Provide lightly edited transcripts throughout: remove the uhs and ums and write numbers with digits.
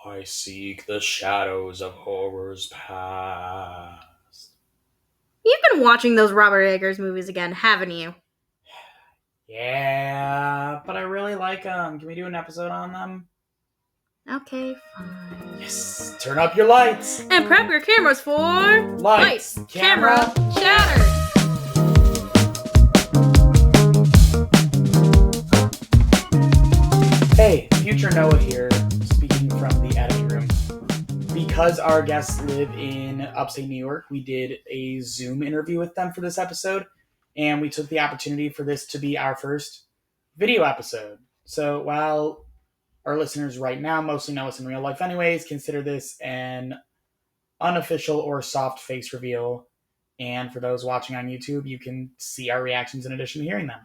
I seek the shadows of horrors past. You've been watching those Robert Eggers movies again, haven't you? Yeah, but I really like them. Can we do an episode on them? Okay, fine. Yes! Turn up your lights! And prep your cameras for Lights, camera, chatter! Hey, future Noah here, speaking from the editing room. Because our guests live in upstate New York, we did a Zoom interview with them for this episode, and we took the opportunity for this to be our first video episode. So while our listeners right now mostly know us in real life anyways, consider this an unofficial or soft face reveal. And for those watching on YouTube, you can see our reactions in addition to hearing them.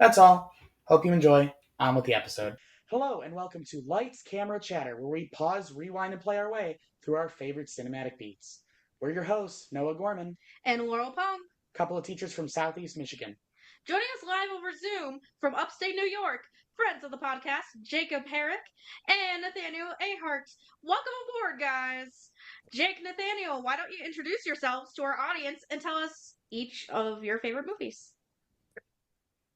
That's all. Hope you enjoy. On with the episode. Hello, and welcome to Lights, Camera, Chatter, where we pause, rewind, and play our way through our favorite cinematic beats. We're your hosts, Noah Gorman, And Laurel Pong. couple of teachers from Southeast Michigan. Joining us live over Zoom from upstate New York, friends of the podcast, Jacob Herrick and Nathaniel Ahart. Welcome aboard, guys. Jake, Nathaniel, why don't you introduce yourselves to our audience and tell us each of your favorite movies?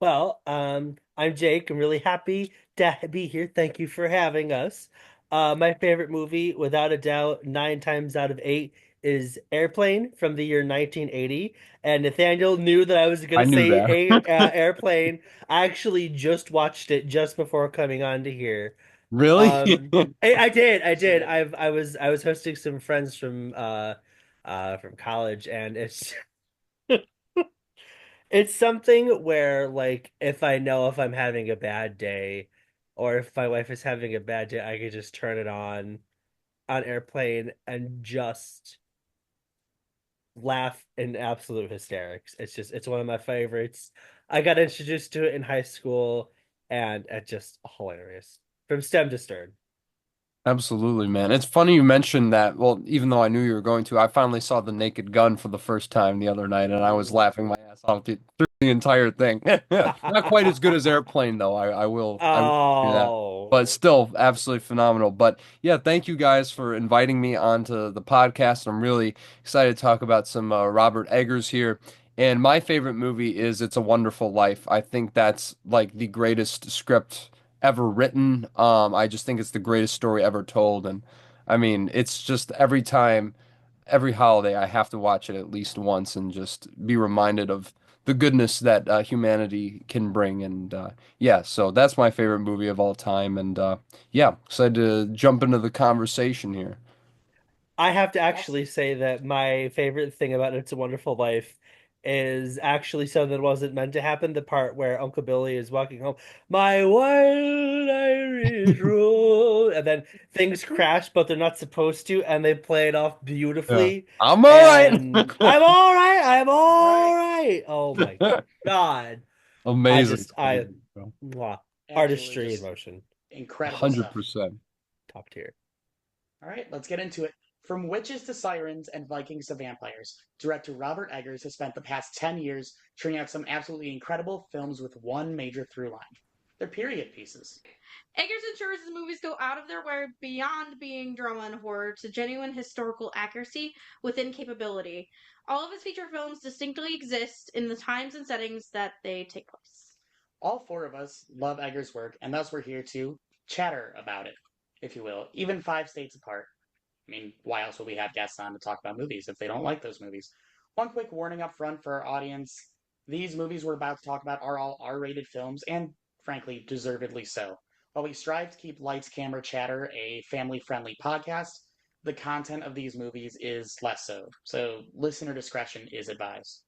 Well, I'm Jake. I'm really happy to be here. Thank you for having us. My favorite movie, without a doubt, 9 times out of 8, is Airplane from the year 1980. And Nathaniel knew that I was I going to knew say that. Airplane. I actually just watched it just before coming on to here. Really? I did. I was hosting some friends from college, and it's something where, like, if I know if I'm having a bad day or if my wife is having a bad day, I could just turn it on Airplane and just laugh in absolute hysterics. It's one of my favorites. I got introduced to it in high school, and it's just hilarious from stem to stern. Absolutely, man. It's funny you mentioned that. Well, even though I knew you were going to, I finally saw The Naked Gun for the first time the other night, and I was laughing my ass off through the entire thing. Not quite as good as Airplane, though. I will do that. Oh, But still, absolutely phenomenal. But yeah, thank you guys for inviting me onto the podcast. I'm really excited to talk about some Robert Eggers here. And my favorite movie is It's a Wonderful Life. I think that's like the greatest script ever written. I just think it's the greatest story ever told. And I mean, it's just every time, every holiday, I have to watch it at least once and just be reminded of the goodness that humanity can bring. And yeah, so that's my favorite movie of all time. And yeah, excited to jump into the conversation here. I have to actually say that my favorite thing about It's a Wonderful Life is actually something that wasn't meant to happen. The part where Uncle Billy is walking home, my wild Irish road, and then things crash, but they're not supposed to, and they play it off Yeah. beautifully. I'm all right. And I'm all right. I'm all right. Oh my God. I Amazing. just, I, mwah. Absolutely Artistry in just motion. incredible stuff. 100%. Top tier. All right, let's get into it. From witches to sirens and Vikings to vampires, director Robert Eggers has spent the past 10 years churning out some absolutely incredible films with one major through line. They're period pieces. Eggers ensures his movies go out of their way beyond being drama and horror to genuine historical accuracy within capability. All of his feature films distinctly exist in the times and settings that they take place. All four of us love Eggers' work, and thus we're here to chatter about it, if you will, even 5 states apart. I mean, why else would we have guests on to talk about movies if they don't like those movies? One quick warning up front for our audience. These movies we're about to talk about are all R-rated films, and frankly, deservedly so. While we strive to keep Lights, Camera, Chatter a family-friendly podcast, the content of these movies is less so. So listener discretion is advised.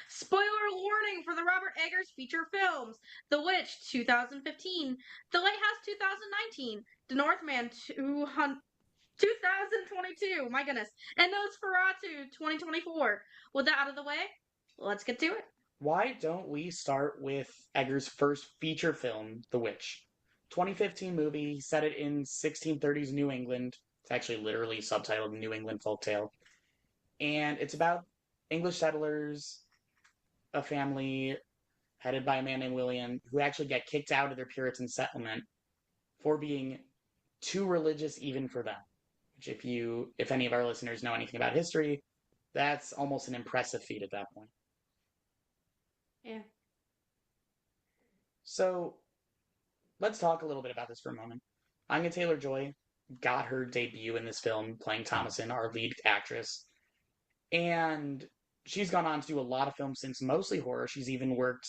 Spoiler warning for the Robert Eggers feature films: The Witch 2015, The Lighthouse 2019, The Northman 2022, my goodness, and Nosferatu 2024. With that out of the way, let's get to it. Why don't we start with Eggers' first feature film, The Witch? 2015 movie, he set it in 1630s New England. It's actually literally subtitled New England Folktale. And it's about English settlers, a family headed by a man named William, who actually get kicked out of their Puritan settlement for being too religious even for them. Which, if any of our listeners know anything about history, that's almost an impressive feat at that point. Yeah. So let's talk a little bit about this for a moment. Anya Taylor-Joy got her debut in this film playing Thomasin, our lead actress, and she's gone on to do a lot of films since, mostly horror. She's even worked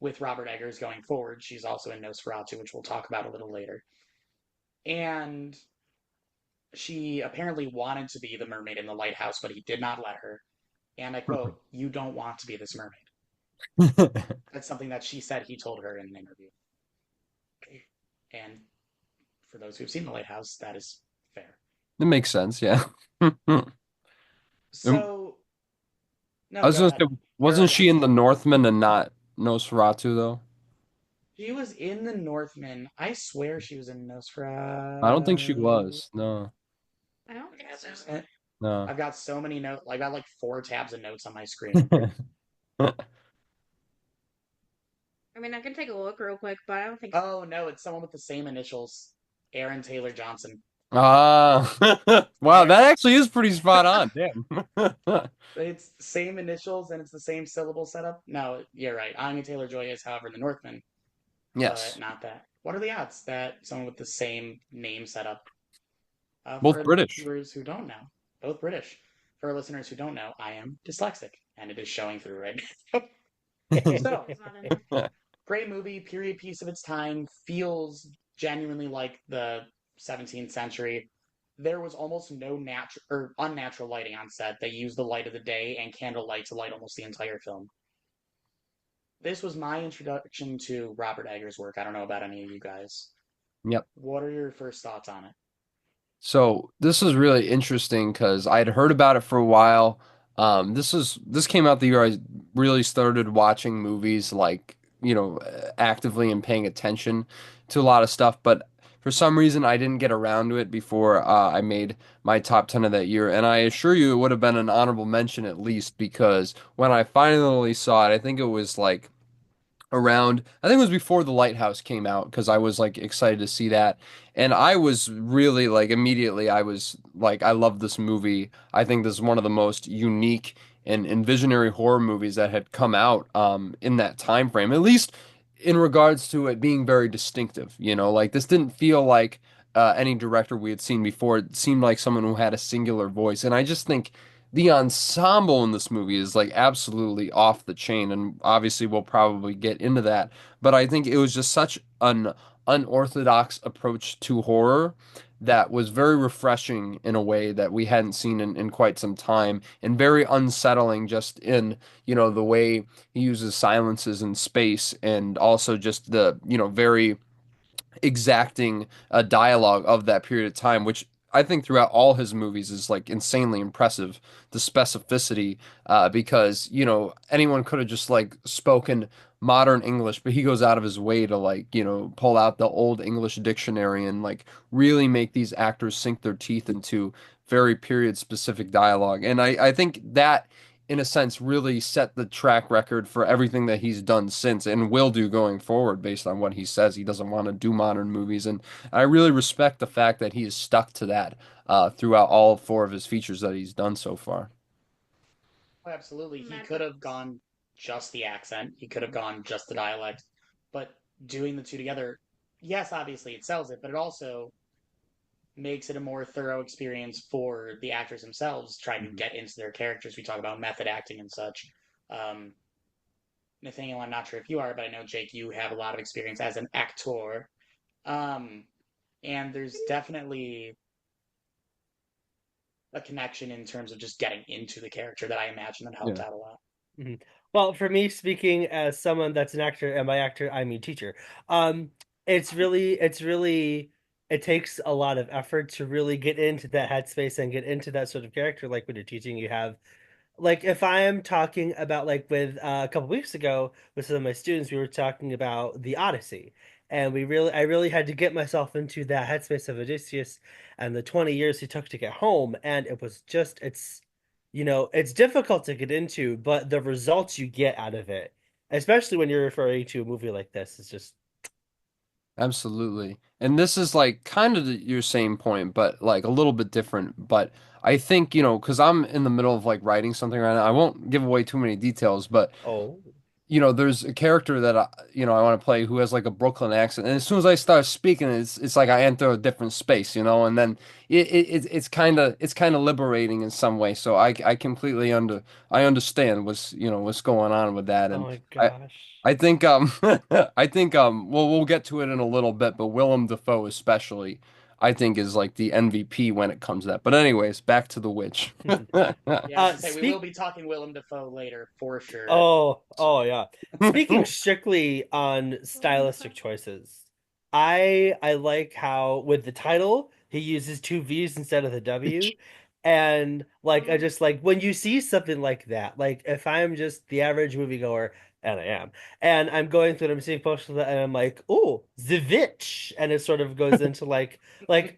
with Robert Eggers going forward. She's also in Nosferatu, which we'll talk about a little later. And she apparently wanted to be the mermaid in the lighthouse, but he did not let her. And I quote, "You don't want to be this mermaid." That's something that she said he told her in an interview. And for those who've seen the lighthouse, that is fair. It makes sense, yeah. So, I no, was go gonna ahead. say, wasn't Yeah. she in the Northman and not Nosferatu though? She was in the Northman. I swear she was in I don't think she Nosferatu. was. No, I don't think so. no. I've got so many notes. I got like 4 tabs of notes on my screen. I mean, I can take a look real quick, but I don't think so. Oh no, it's someone with the same initials, Aaron Taylor Johnson. Ah, wow, that actually is pretty spot on. Damn. It's the same initials and it's the same syllable setup. No, you're right. Anya Taylor-Joy is, however, in the Northman, but Yes, not that. What are the odds that someone with the same name setup? both For British. viewers who don't know, both British. For our listeners who don't know, I am dyslexic, and it is showing through right now. So, It's not in there. great movie, period piece of its time, feels genuinely like the 17th century. There was almost no natural or unnatural lighting on set. They used the light of the day and candlelight to light almost the entire film. This was my introduction to Robert Eggers' work. I don't know about any of you guys. Yep. What are your first thoughts on it? So this is really interesting because I had heard about it for a while. This came out the year I really started watching movies, like, actively and paying attention to a lot of stuff. But for some reason, I didn't get around to it before I made my top 10 of that year. And I assure you, it would have been an honorable mention at least because when I finally saw it, I think it was like around I think it was before the Lighthouse came out because I was like excited to see that, and I was really like immediately I was like I love this movie. I think this is one of the most unique and visionary horror movies that had come out in that time frame, at least in regards to it being very distinctive. Like this didn't feel like any director we had seen before. It seemed like someone who had a singular voice, and I just think the ensemble in this movie is like absolutely off the chain, and obviously we'll probably get into that. But I think it was just such an unorthodox approach to horror that was very refreshing in a way that we hadn't seen in quite some time, and very unsettling just in, the way he uses silences in space, and also just the, very exacting dialogue of that period of time, which I think throughout all his movies is like insanely impressive. The specificity, because anyone could have just like spoken modern English, but he goes out of his way to like pull out the old English dictionary and like really make these actors sink their teeth into very period specific dialogue. And I think that in a sense, really set the track record for everything that he's done since and will do going forward based on what he says. He doesn't want to do modern movies. And I really respect the fact that he has stuck to that throughout all 4 of his features that he's done so far. Oh, absolutely. He Mad could have Max. gone just the accent, he could have gone just the dialect, but doing the two together, yes, obviously it sells it, but it also makes it a more thorough experience for the actors themselves trying to get into their characters. We talk about method acting and such. Um, Nathaniel, I'm not sure if you are, but I know, Jake, you have a lot of experience as an actor. Um, and there's definitely a connection in terms of just getting into the character that I imagine that helped Yeah. out a lot. Mhm. Well, for me, speaking as someone that's an actor, and by actor I mean teacher, it's really, it takes a lot of effort to really get into that headspace and get into that sort of character. Like when you're teaching, you have like if I am talking about like with a couple weeks ago with some of my students, we were talking about the Odyssey, and I really had to get myself into that headspace of Odysseus and the 20 years he took to get home, and it was just it's difficult to get into, but the results you get out of it, especially when you're referring to a movie like this, is just Absolutely. And this is like kind of your same point, but like a little bit different. But I think, because I'm in the middle of like writing something right now, I won't give away too many details, but Oh. there's a character that I want to play who has like a Brooklyn accent, and as soon as I start speaking, it's like I enter a different space, and then it's kind of liberating in some way. So I completely I understand what's going on with that, Oh and my I gosh. I think I think well we'll get to it in a little bit, but Willem Dafoe especially I think is like the MVP when it comes to that. But anyways, back to the witch. Yeah, I was gonna say we will Speak. be talking Willem Dafoe later for sure. Oh yeah. Speaking strictly on stylistic choices, I like how with the title he uses two V's instead of the W. And like I just like when you see something like that, like if I'm just the average moviegoer, and I am, and I'm going through and I'm seeing posters and I'm like, oh, VVitch, and it sort of goes into like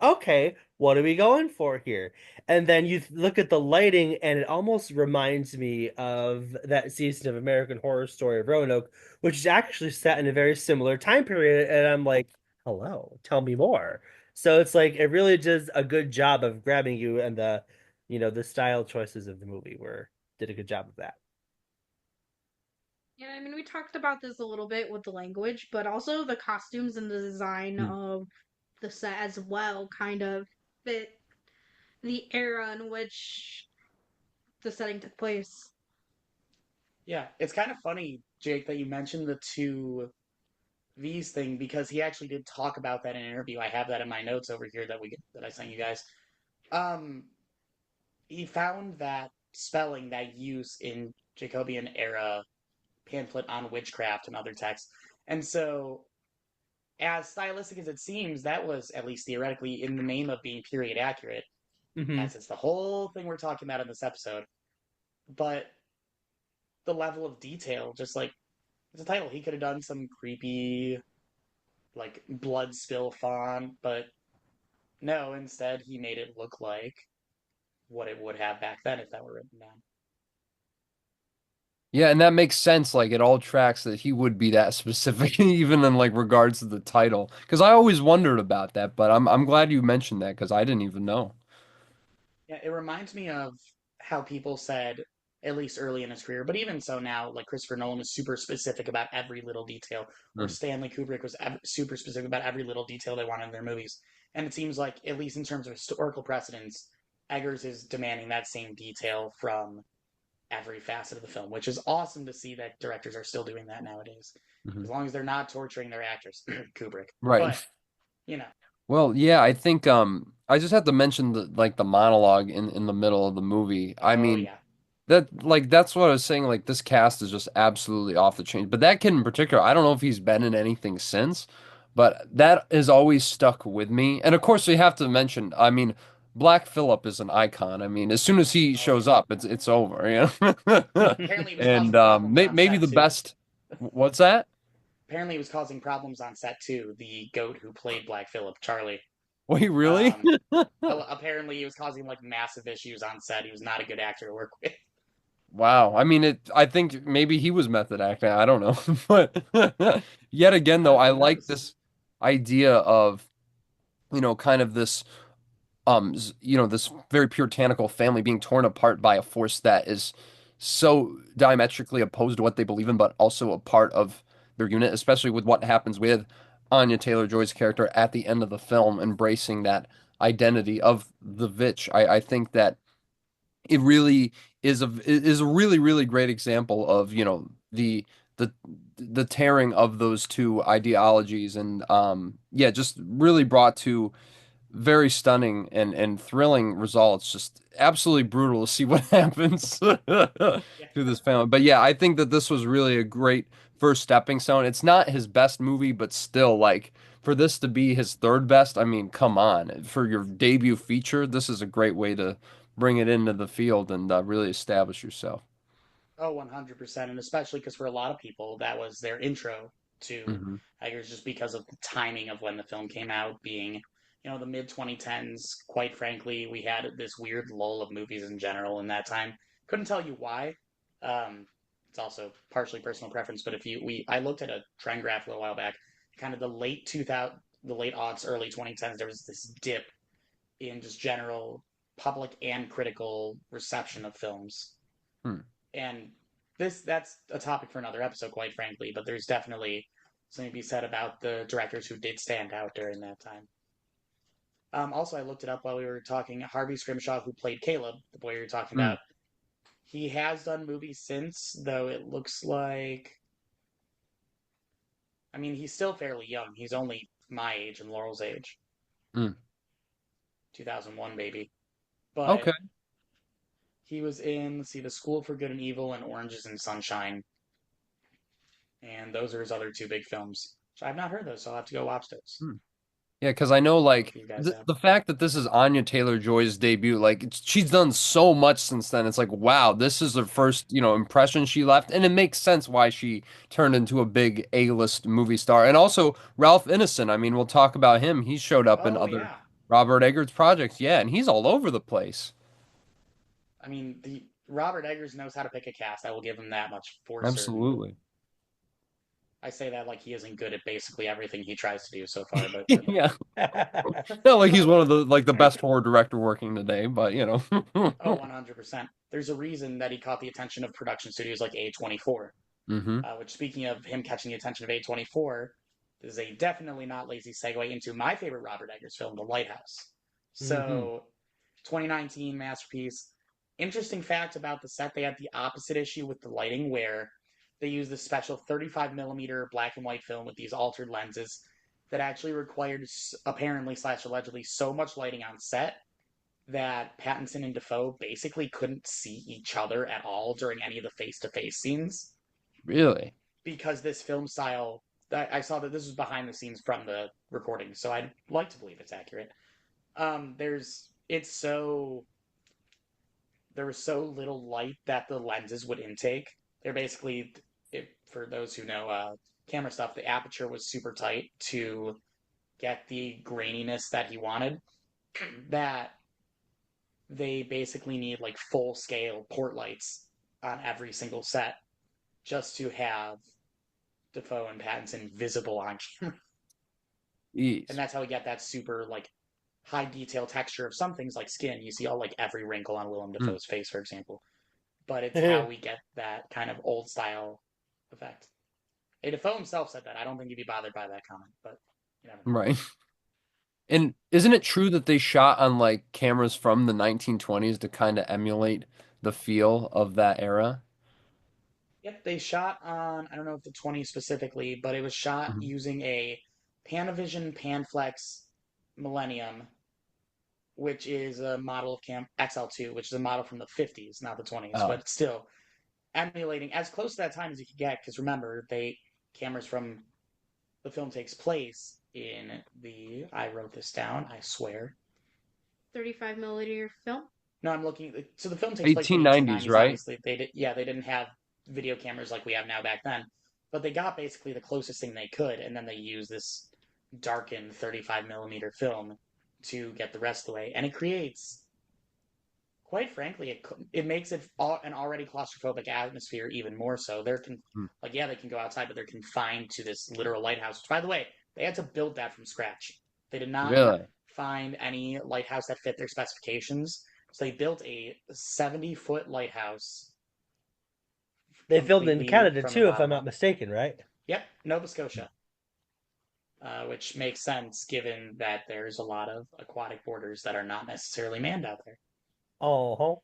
okay, what are we going for here? And then you look at the lighting, and it almost reminds me of that season of American Horror Story of Roanoke, which is actually set in a very similar time period. And I'm like, hello, tell me more. So it's like it really does a good job of grabbing you, and the style choices of the movie were did a good job of that. Yeah, I mean, we talked about this a little bit with the language, but also the costumes and the design of the set as well kind of fit the era in which the setting took place. Yeah, it's kind of funny, Jake, that you mentioned the two V's thing because he actually did talk about that in an interview. I have that in my notes over here that I sent you guys. Um, he found that spelling, that use in Jacobean era pamphlet on witchcraft and other texts, and so as stylistic as it seems, that was at least theoretically in the name of being period accurate, Hmm. as it's the whole thing we're talking about in this episode. But the level of detail, just like it's a title, he could have done some creepy like blood spill font, but no, instead he made it look like what it would have back then if that were written down. Yeah, and that makes sense. Like it all tracks that he would be that specific, even in like regards to the title. Because I always wondered about that, but I'm glad you mentioned that because I didn't even know. Yeah, it reminds me of how people said, at least early in his career, but even so now, like Christopher Nolan was super specific about every little detail, or Mm. Stanley Kubrick was super specific about every little detail they wanted in their movies. And it seems like, at least in terms of historical precedence, Eggers is demanding that same detail from every facet of the film, which is awesome to see that directors are still doing that nowadays. Mhm. As long as they're not torturing their actors, Kubrick. Right. But, you know, Well, yeah, I think I just have to mention the monologue in the middle of the movie. I oh mean, yeah. that's what I was saying. Like this cast is just absolutely off the chain. But that kid in particular, I don't know if he's been in anything since, but that has always stuck with me. And of course, we have to mention. I mean, Black Phillip is an icon. I mean, as soon as he Oh shows yeah. up, it's over, Apparently, it was And causing problems on maybe set the too. best. What's that? Apparently, it was causing problems on set too. The goat who played Black Phillip, Charlie. Wait, really? Um, apparently, he was causing like massive issues on set. He was not a good actor to work with. Wow. I mean, I think maybe he was method acting. I don't know. But yet again, though, I Who like knows? this idea of, kind of this, this very puritanical family being torn apart by a force that is so diametrically opposed to what they believe in, but also a part of their unit, especially with what happens with Anya Taylor-Joy's character at the end of the film, embracing that identity of the Vitch. I think that it really is a really really great example of the the tearing of those two ideologies and yeah just really brought to very stunning and thrilling results. Just absolutely brutal to see what happens through Yeah. this family. But yeah, I think that this was really a great first stepping stone. It's not his best movie, but still, like, for this to be his third best, I mean, come on. For your debut feature, this is a great way to bring it into the field and really establish yourself. Oh, 100%. And especially because for a lot of people, that was their intro to Hmm. Tigers just because of the timing of when the film came out being, the mid 2010s. Quite frankly, we had this weird lull of movies in general in that time. Couldn't tell you why. Um, it's also partially personal preference, but if you, we, I looked at a trend graph a little while back. kind of the late 2000, the late aughts, early 2010s, there was this dip in just general public and critical reception of films. Hmm. And that's a topic for another episode, quite frankly, but there's definitely something to be said about the directors who did stand out during that time. Also, I looked it up while we were talking. Harvey Scrimshaw, who played Caleb, the boy you were talking Hmm. about, he has done movies since, though it looks like. I mean, he's still fairly young. He's only my age and Laurel's age. Hmm. 2001, baby. Okay. But he was in, let's see, The School for Good and Evil and Oranges and Sunshine. And those are his other two big films. So I've not heard those, so I'll have to go watch those. Hmm. Yeah, because I know I don't know like if you guys have. the fact that this is Anya Taylor-Joy's debut, like she's done so much since then. It's like, wow, this is the first, impression she left, and it makes sense why she turned into a big A-list movie star. And also Ralph Ineson. I mean, we'll talk about him. He showed up in Oh, other yeah. Robert Eggers projects, yeah, and he's all over the place. I mean, the Robert Eggers knows how to pick a cast. I will give him that much for certain. Absolutely. I say that like he isn't good at basically everything he tries to do so far, but Yeah. Not like he's one of the best horror director working today, but oh, 100%. There's a reason that he caught the attention of production studios like A24. Hmm. Which, speaking of him catching the attention of A24, is a definitely not lazy segue into my favorite Robert Eggers film, The Lighthouse. Hmm. So, 2019 masterpiece. Interesting fact about the set, they had the opposite issue with the lighting, where they used this special 35 millimeter black and white film with these altered lenses that actually required, apparently slash allegedly, so much lighting on set that Pattinson and Defoe basically couldn't see each other at all during any of the face to face scenes Really? because this film style. I saw that this was behind the scenes from the recording, so I'd like to believe it's accurate. It's so there was so little light that the lenses would intake. They're basically, for those who know camera stuff, the aperture was super tight to get the graininess that he wanted. That they basically need like full scale port lights on every single set just to have Defoe and Pattinson visible on camera. And Jeez. that's how we get that super like high detail texture of some things like skin. You see all like every wrinkle on Willem Hmm. Dafoe's face, for example. But it's how we get that kind of old style effect. Hey, Defoe himself said that. I don't think he'd be bothered by that comment, but you never know. Right. And isn't it true that they shot on like cameras from the 1920s to kind of emulate the feel of that era? Yep, they shot on, I don't know if the 20 specifically, but it was shot Mhm. using a Panavision Panflex Millennium, which is a model of Cam XL2, which is a model from the 50s, not the 20s, Oh, but still emulating as close to that time as you could get. Because remember, they cameras from the film takes place in the. I wrote this down. I swear. 35 milliliter film. No, I'm looking. So the film takes place in the 1890s, 1890s. right? Obviously, they did. Yeah, they didn't have video cameras like we have now back then, but they got basically the closest thing they could, and then they used this darkened 35 millimeter film to get the rest of the way, and it creates. Quite frankly, it makes it an already claustrophobic atmosphere even more so. Hmm. Like yeah, they can go outside, but they're confined to this literal lighthouse. Which, by the way, they had to build that from scratch. They did not Really? find any lighthouse that fit their specifications. So they built a 70-foot lighthouse They filmed in completely Canada from the too, if I'm bottom not up. mistaken, right? Yep, Nova Scotia, which makes sense given that there's a lot of aquatic borders that are not necessarily manned out there. Oh,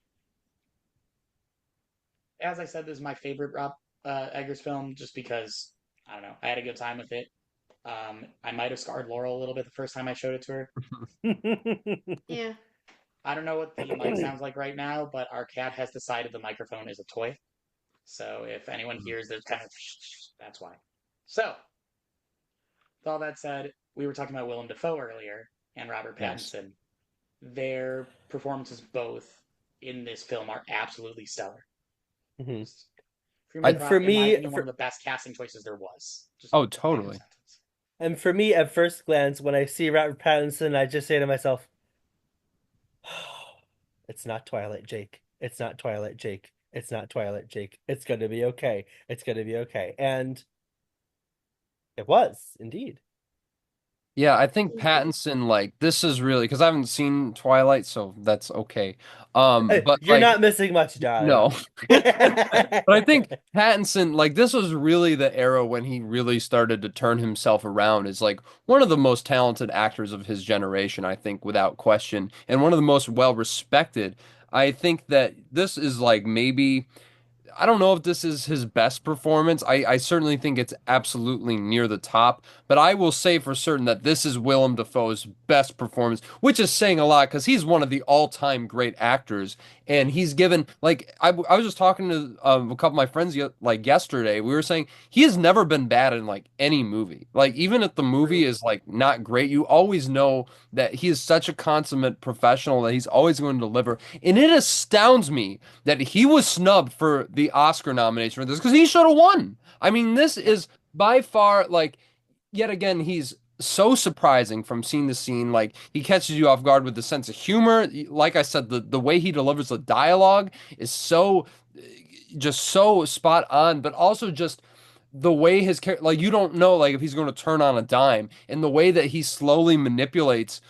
As I said, this is my favorite Rob Eggers film just because, I don't know, I had a good time with it. I might have scarred Laurel a little bit the first time I showed it to her. Yeah. I don't know what the mic sounds like right now, but our cat has decided the microphone is a toy. So if anyone hears there's kind of that's why. So, with all that said, we were talking about Willem Dafoe earlier and Robert Yes. Pattinson. Their performances both in this film are absolutely stellar. Mhm. In my me, opinion, one of the best casting choices there was. Just Oh, end of totally. sentence. and for me, at first glance, when I see Robert Pattinson, I just say to myself, "It's not Twilight, Jake. It's not Twilight, Jake. It's not Twilight, Jake. It's gonna be okay. It's gonna be okay." And It was indeed. Yeah, I think Pattinson, like, this is really, because I haven't seen Twilight, so that's okay. But You're like, not missing much, darling. no. But I think Pattinson, like, this was really the era when he really started to turn himself around as like one of the most talented actors of his generation, I think, without question, and one of the most well respected. I think that this is like maybe. I don't know if this is his best performance. I certainly think it's absolutely near the top, but I will say for certain that this is Willem Dafoe's best performance, which is saying a lot because he's one of the all-time great actors, and he's given like I was just talking to a couple of my friends like yesterday. We were saying he has never been bad in like any movie. Like even if the movie True. is like not great, you always know that he is such a consummate professional that he's always going to deliver, and it astounds me that he was snubbed for the Oscar nomination for this because he should have won. I mean, this Yep. is by far like yet again he's so surprising from scene to scene. Like he catches you off guard with the sense of humor. Like I said, the way he delivers the dialogue is so just so spot on, but also just the way his character like you don't know like if he's going to turn on a dime and the way that he slowly manipulates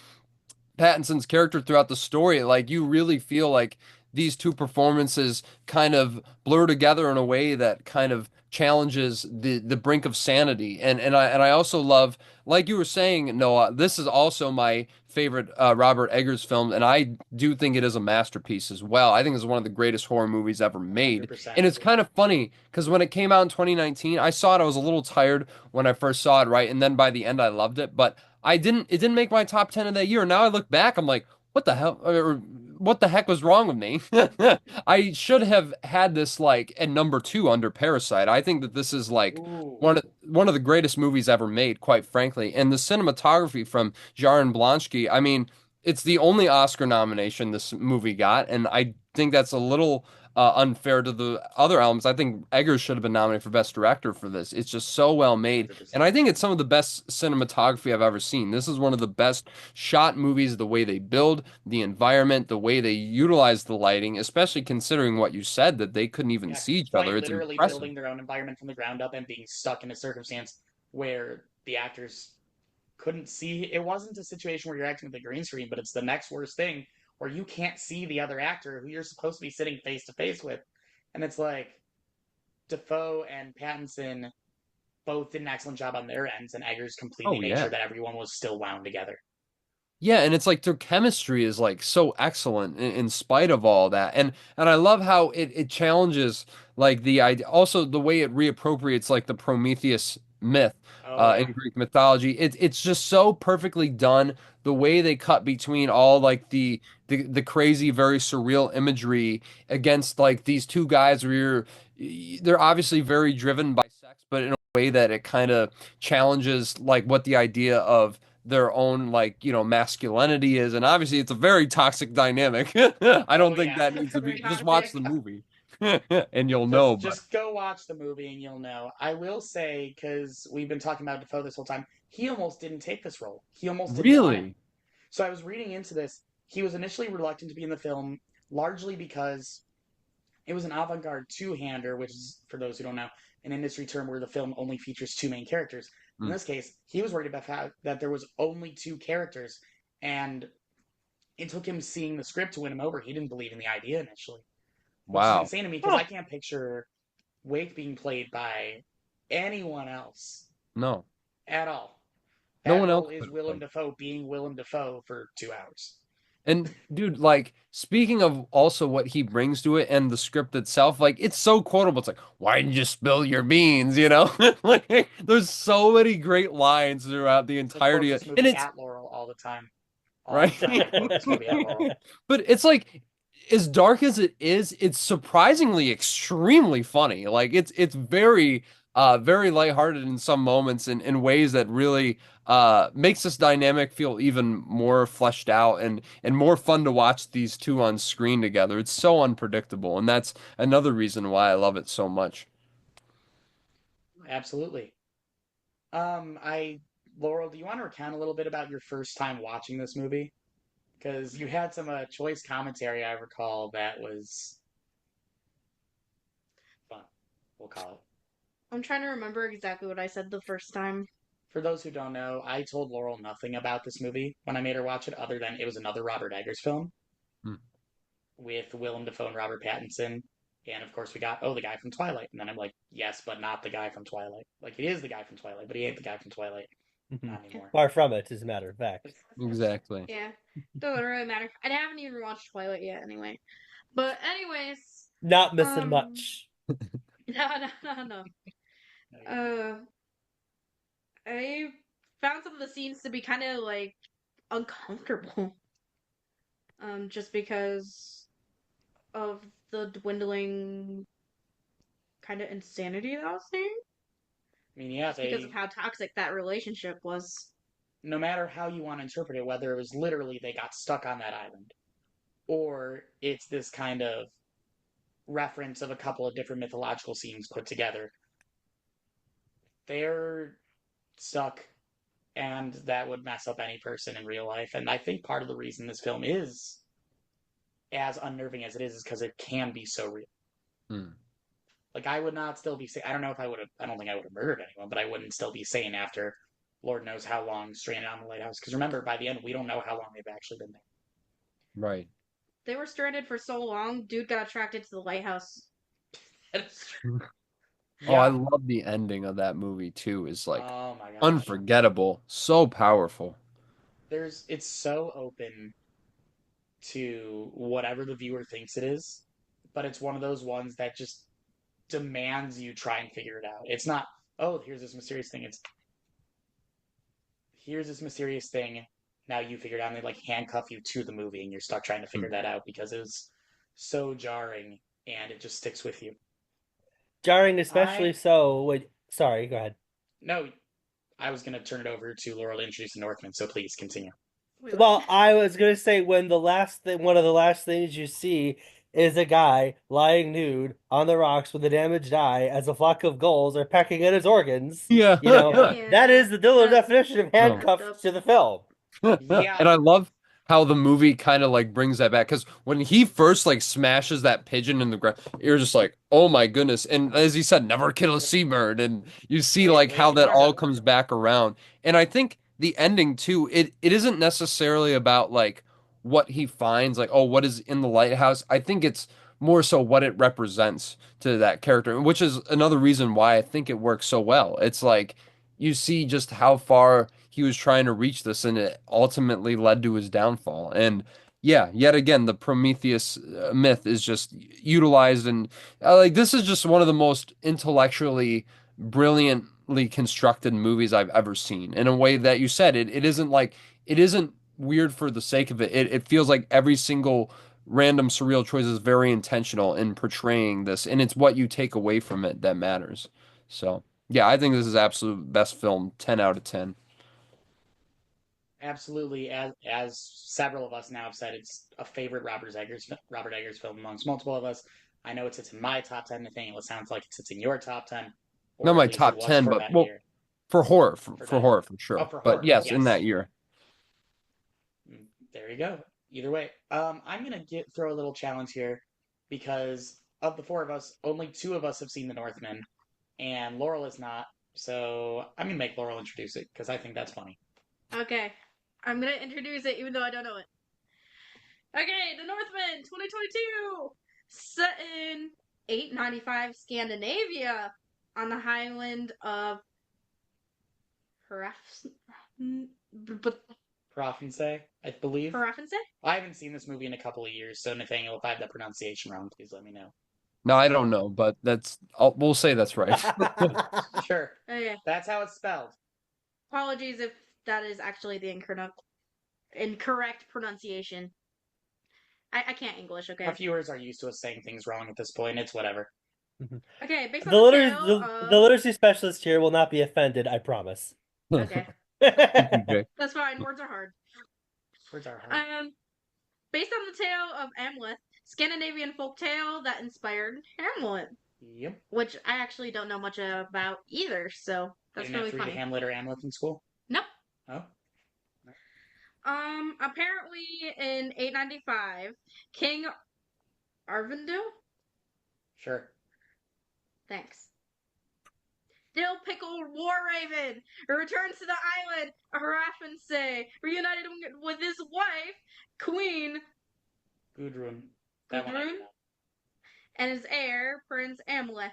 Pattinson's character throughout the story, like you really feel like these two performances kind of blur together in a way that kind of challenges the brink of sanity. And I also love, like you were saying, Noah, this is also my favorite Robert Eggers film, and I do think it is a masterpiece as well. I think it's one of the greatest horror movies ever made. And 100%. it's kind of funny because when it came out in 2019, I saw it, I was a little tired when I first saw it, right? And then by the end I loved it, but it didn't make my top 10 of that year. Now I look back, I'm like, what the hell, or what the heck was wrong with me? I should have had this like at number two under Parasite. I think that this is like Ooh. one of the greatest movies ever made, quite frankly. And the cinematography from Jarin Blonsky, I mean, it's the only Oscar nomination this movie got, and I think that's a little unfair to the other elements. I think Eggers should have been nominated for Best Director for this. It's just so well made, and 100%. I think it's some of the best cinematography I've ever seen. This is one of the best shot movies, the way they build the environment, the way they utilize the lighting, especially considering what you said that they couldn't even Yeah, see each quite other. It's literally impressive. building their own environment from the ground up and being stuck in a circumstance where the actors couldn't see. It wasn't a situation where you're acting with a green screen, but it's the next worst thing where you can't see the other actor who you're supposed to be sitting face to face with. And it's like Defoe and Pattinson both did an excellent job on their ends, and Eggers completely Oh made sure yeah. that everyone was still wound together. Yeah, and it's like their chemistry is like so excellent in spite of all that. And I love how it challenges like the idea also the way it reappropriates like the Prometheus myth Oh, in yeah. Greek mythology. It's just so perfectly done the way they cut between all like the crazy very surreal imagery against like these two guys where they're obviously very driven by sex, but in a way that it kind of challenges like what the idea of their own like masculinity is, and obviously it's a very toxic dynamic. I Oh, don't think yeah. that needs to be Very just watch toxic. the movie and you'll know. Just But just go watch the movie and you'll know. I will say, because we've been talking about Defoe this whole time, he almost didn't take this role. He almost didn't want it. really, So I was reading into this. He was initially reluctant to be in the film, largely because it was an avant-garde two-hander, which is, for those who don't know, an industry term where the film only features two main characters. In mm, this case, he was worried about the fact that there was only two characters, and it took him seeing the script to win him over. He didn't believe in the idea initially, which is wow, insane to me because Huh. I can't picture Wake being played by anyone else no, at all. no That one else role is could have Willem played. Dafoe being Willem Dafoe for 2 hours. And dude, like speaking of also what he brings to it and the script itself, like it's so quotable. It's like, why didn't you spill your beans? Like there's so many great lines throughout the I quote entirety of, this and movie it's at Laurel all the time. All right? the time I quote this movie at Laurel. But it's like as dark as it is, it's surprisingly extremely funny. Like it's very very lighthearted in some moments in ways that really makes this dynamic feel even more fleshed out and more fun to watch these two on screen together. It's so unpredictable, and that's another reason why I love it so much. Absolutely. I Laurel, do you want to recount a little bit about your first time watching this movie? Because you had some choice commentary I recall that was fun. We'll call it. I'm trying to remember exactly what I said the first time. For those who don't know, I told Laurel nothing about this movie when I made her watch it, other than it was another Robert Eggers film Hmm. with Willem Dafoe and Robert Pattinson. And of course, we got, oh, the guy from Twilight. And then I'm like, yes, but not the guy from Twilight. Like, he is the guy from Twilight, but he ain't the guy from Twilight. Not anymore. Far from it, as a matter of fact. Exactly. Yeah, doesn't really matter. I haven't even watched Twilight yet, anyway. But anyways, Not missing much. no. I found some of the scenes to be kind of like uncomfortable. Just because of the dwindling kind of insanity that I was seeing. I mean, yeah, Just because of how toxic that relationship was. no matter how you want to interpret it, whether it was literally they got stuck on that island, or it's this kind of reference of a couple of different mythological scenes put together, they're stuck, and that would mess up any person in real life. And I think part of the reason this film is as unnerving as it is because it can be so real. Hmm. Like, I would not still be saying, I don't know if I would have, I don't think I would have murdered anyone, but I wouldn't still be sane after Lord knows how long stranded on the lighthouse. Because remember, by the end, we don't know how long they've actually been there. Right. They were stranded for so long, dude got attracted to the lighthouse. Oh, I love the ending of that movie too. It's like oh my gosh. unforgettable, so powerful. It's so open to whatever the viewer thinks it is, but it's one of those ones that just demands you try and figure it out. It's not, oh, here's this mysterious thing. It's, here's this mysterious thing. Now you figure it out, and they like handcuff you to the movie, and you're stuck trying to figure that out because it was so jarring, and it just sticks with you. Jarring, especially so. Sorry, go ahead. No, I was going to turn it over to Laurel to introduce the Northman, so please continue. Well, I was gonna say when one of the last things you see is a guy lying nude on the rocks with a damaged eye as a flock of gulls are pecking at his organs. Yeah. That is the Diller definition of handcuffed up. to the film. Yeah. And I love how the movie kind of like brings that back because when he first like smashes that pigeon in the ground, you're just like, oh my goodness. And as he said, never kill a seabird. And you see like how that all comes back around. And I think the ending too, it isn't necessarily about like what he finds, like, oh, what is in the lighthouse. I think it's more so what it represents to that character, which is another reason why I think it works so well. It's like you see just how far he was trying to reach this, and it ultimately led to his downfall. And yeah, yet again, the Prometheus myth is just utilized, and like this is just one of the most intellectually brilliantly constructed movies I've ever seen. In a way that you said, it isn't like it isn't weird for the sake of it. It feels like every single random surreal choice is very intentional in portraying this, and it's what you take away from it that matters. So. Yeah, I think this is absolute best film, 10 out of 10. Absolutely, as several of us now have said, it's a favorite Robert Eggers film amongst multiple of us. I know it sits in my top 10. Nathaniel, it sounds like it sits in your top 10, or Not at my least it top was 10, for but that well, year. for horror, for that horror, year. for sure. Oh, for But horror, yes, in yes. that year. There you go. Either way, I'm gonna throw a little challenge here because of the four of us, only two of us have seen The Northman, and Laurel is not. So I'm gonna make Laurel introduce it because I think that's funny. Okay, I'm gonna introduce it even though I don't know it. Okay, The Northman 2022, set in 895 Scandinavia on the highland of Profince, I believe. Harafinse? I haven't seen this movie in a couple of years, so Nathaniel, if I have that pronunciation wrong, please let me know. No, I don't know, but we'll say that's right. Sure. Okay. That's how it's spelled. Apologies if that is actually the incorrect pronunciation. I can't English, okay? Our viewers are used to us saying things wrong at this point. It's whatever. Okay, based on The the literacy specialist here will not be offended, I promise. Okay. Okay. That's fine. Words are hard. Words are hard. Based on the tale of Hamlet, Scandinavian folktale that inspired Hamlet. Yep. Which I actually don't know much about either, so that's really funny. Hamlet or Hamlet in school? Nope. Oh. Apparently in 895, King Arvindil? Sure. Thanks. Dill Pickle War Raven returns to the island of Raffensay, reunited with his wife, Queen Gudrun. That one I Gudrun, know. and his heir, Prince Amleth.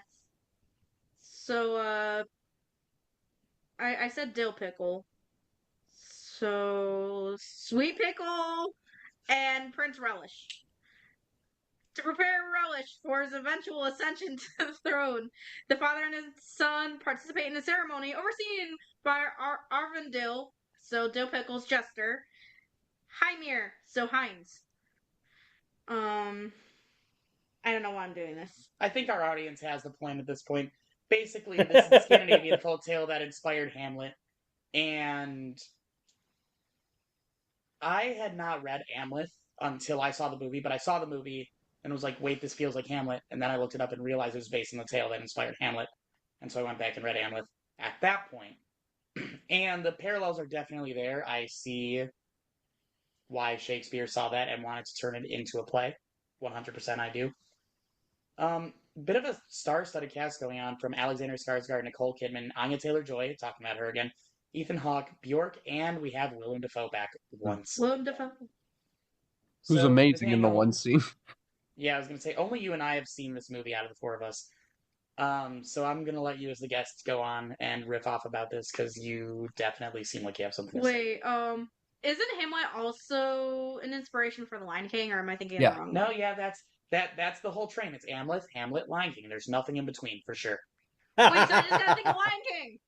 So, I said Dill Pickle. So, Sweet Pickle and Prince Relish. To prepare Relish for his eventual ascension to the throne, the father and his son participate in the ceremony, overseen by Arvindil, so Dill Pickle's jester, Hymir, so Heinz. I don't know why I'm doing this. I think our audience has the point at this point. Basically, this is the Scandinavian folktale that inspired Hamlet, and I had not read Amleth until I saw the movie, but I saw the movie and was like, wait, this feels like Hamlet. And then I looked it up and realized it was based on the tale that inspired Hamlet. And so I went back and read Amleth at that point. And the parallels are definitely there. I see why Shakespeare saw that and wanted to turn it into a play. 100% I do. Bit of a star-studded cast going on from Alexander Skarsgård, Nicole Kidman, Anya Taylor-Joy, talking about her again, Ethan Hawke, Bjork, and we have Willem Dafoe back once. Willem Dafoe. Who's So, amazing in the Nathaniel, one scene. Yeah, I was gonna say only you and I have seen this movie out of the four of us. So I'm gonna let you as the guest go on and riff off about this because you definitely seem like you have something to say. Wait, isn't Hamlet also an inspiration for The Lion King, or am I thinking of Yeah. the wrong No, one? yeah, that's the whole train. It's Hamlet, Hamlet, Lion King. There's nothing in between for sure. Wait, so I just gotta think of Lion King.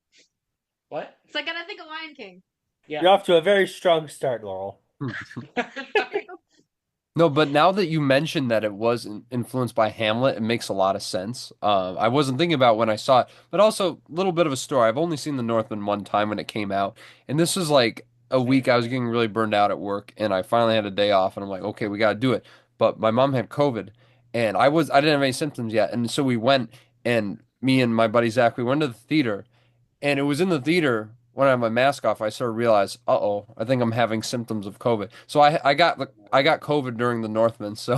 What? So I gotta think of Lion King. Yeah. You're off to a very strong start, Laurel. No, but now that you mentioned that it was influenced by Hamlet, it makes a lot of sense. I wasn't thinking about when I saw it, but also a little bit of a story. I've only seen The Northman one time when it came out, and this was like a Same. week I was getting really burned out at work, and I finally had a day off, and I'm like, okay, we got to do it. But my mom had COVID, and I didn't have any symptoms yet, and so we went, and me and my buddy Zach, we went to the theater, and it was in the theater when I had my mask off, I sort of realized, uh-oh, I think I'm having symptoms of COVID. So I got COVID during the Northman, so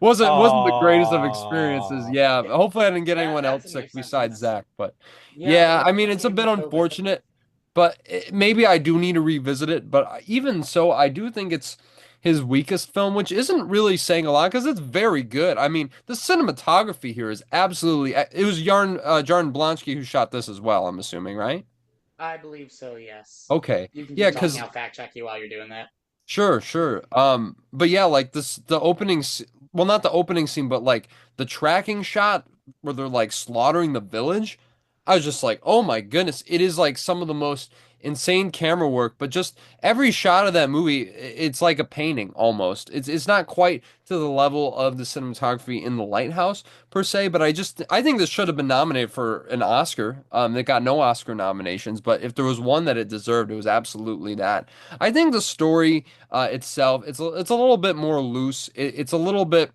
wasn't the greatest of experiences. Aww. Yeah, hopefully I didn't get anyone That's else a sick new besides sentence. Zach. But Yeah, the yeah, I mean Northman it's a gave me bit COVID. unfortunate, but maybe I do need to revisit it. But even so, I do think it's his weakest film, which isn't really saying a lot because it's very good. I mean, the cinematography here is absolutely. It was Jarn Blonsky who shot this as well. I'm assuming, right? I believe so, yes. Okay. You can Yeah, keep talking. because I'll fact check you while you're doing that. sure, sure. But yeah, like the opening, well, not the opening scene, but like the tracking shot where they're like slaughtering the village. I was just like, oh my goodness, it is like some of the most insane camera work, but just every shot of that movie, it's like a painting almost. It's not quite to the level of the cinematography in The Lighthouse per se, but I think this should have been nominated for an Oscar. It got no Oscar nominations, but if there was one that it deserved, it was absolutely that. I think the story itself, it's a little bit more loose. It's a little bit.